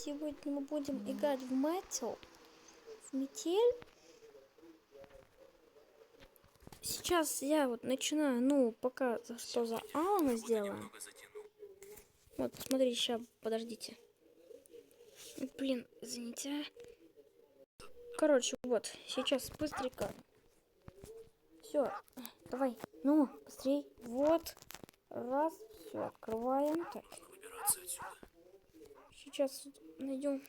сегодня мы будем играть в метель. Сейчас я вот начинаю, ну, пока что за Алана сделаем. Вот, посмотрите, сейчас, подождите. Блин, извините. Короче, вот, сейчас быстренько. Все, давай, ну, быстрей. Вот, раз, все, открываем. Так. Сейчас найдем.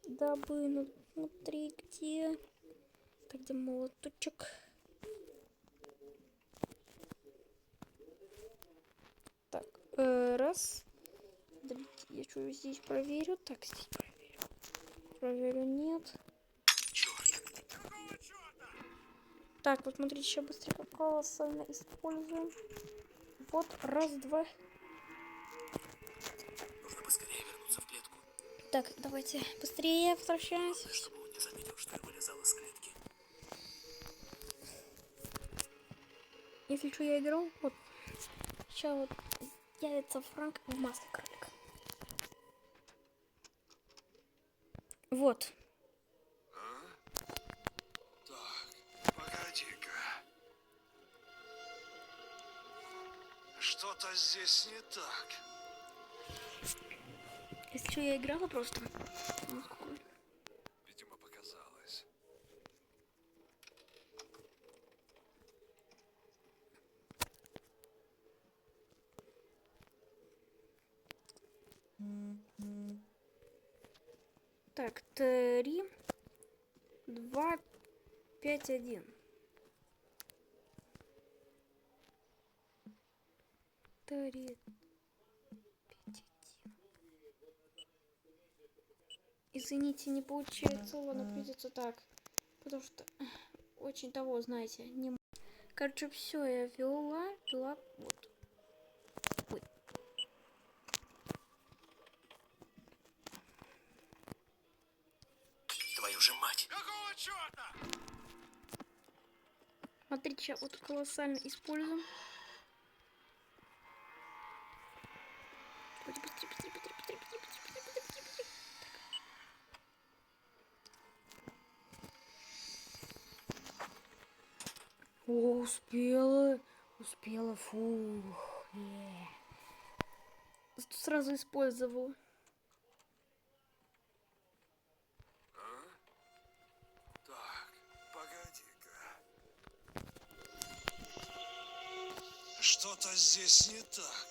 Дабы внутри где? Так, где молоточек? Так, раз. Я что здесь проверю? Так, здесь проверю. Проверю, нет. Так, вот смотрите, сейчас быстрее колоссально используем. Вот, раз, два. Нужно поскорее вернуться в клетку. Так, давайте быстрее возвращаемся. Чтобы он не заметил, что я вылезал из клетки. Если что, я играл, вот. Сейчас вот явится Франк в маске кролика. Вот. Так, погоди-ка. Что-то здесь не так. Если что, я играла просто. Видимо, показалось. Так, 3, 2, 5, 1. 3, 5, 1. Извините, не получается, ладно, придется так. Потому что очень того, знаете, не... Короче, все, я вела, вот. Ой. Твою же мать! Какого черта? Смотрите, сейчас вот колоссально используем. О, успела, фух. Тут сразу использовал. Так, погоди-ка. Что-то здесь не так.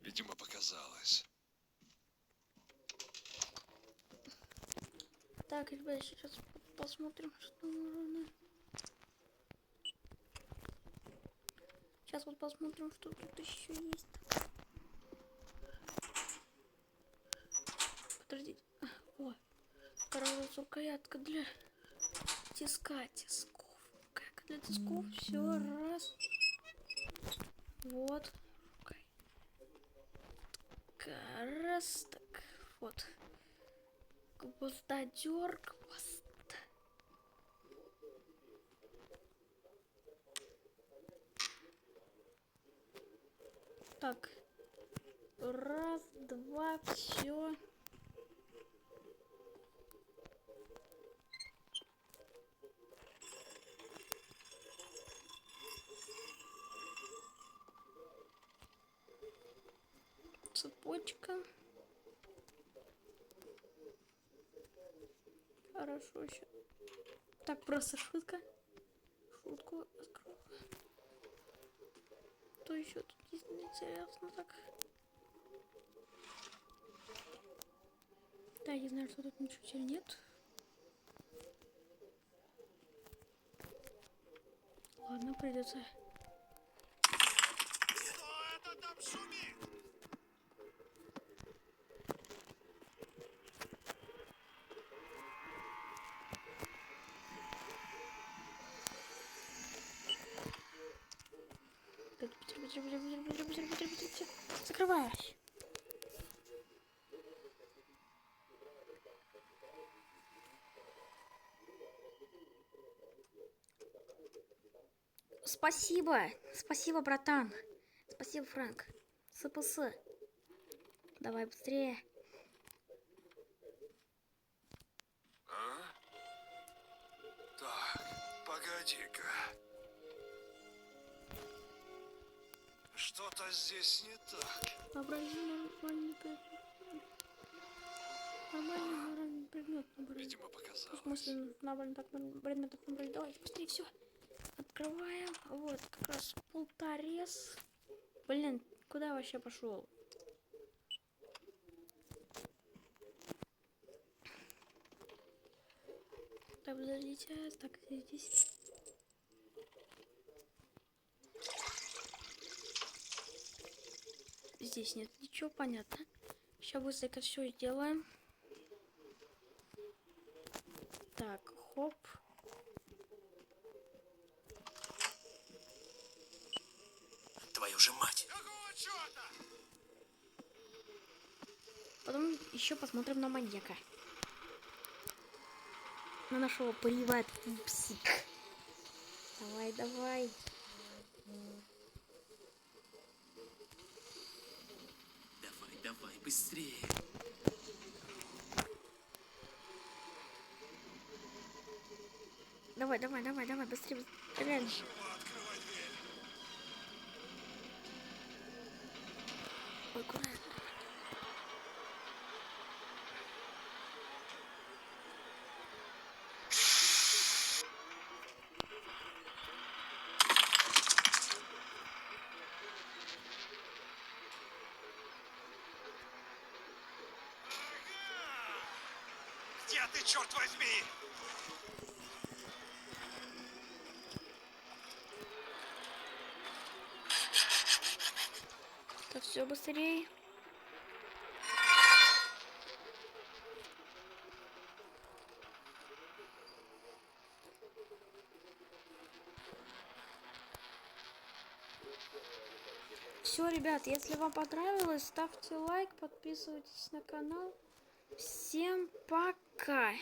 Видимо, показалось. Так, ребята, сейчас посмотрим, что нужно. Сейчас вот посмотрим, что тут еще есть. Подождите. О, короче, рукоятка для тисков. Рукоятка для тисков. Все, раз. Вот. Раз. Так, вот. Гвоздодер, гвозд. Так. Раз, два, все. Цепочка. Хорошо еще. Так, просто шутка. Шутку открою. Что еще тут есть интересно? Так. Да, я знаю, что тут ничего теперь нет. Ладно, придется. Что это там шумит? Быстро. Закрываюсь. спасибо. Спасибо, братан. Спасибо, Фрэнк. СПС. Давай быстрее. А? Так, погоди-ка. Что-то здесь не так. Нормальный предмет. Видимо, В показалось. смысле, набрали так предметов набрали. Давайте быстрее все. Открываем. Вот, как раз полторез. Блин, куда я вообще пошел? Так, подождите. Так, здесь. Здесь нет ничего, понятно. Сейчас быстренько все сделаем. Так, хоп. Твою же мать! Какого черта? Потом еще посмотрим на маньяка. На нашего приват-пупсик. Давай, давай. Давай, давай, быстрее! Давай, давай, давай, давай, быстрее. Стреляем. Открывай дверь. Ой, куда? Где ты, черт возьми? Так, все быстрее. Все, ребят, если вам понравилось, ставьте лайк, подписывайтесь на канал. Всем пока!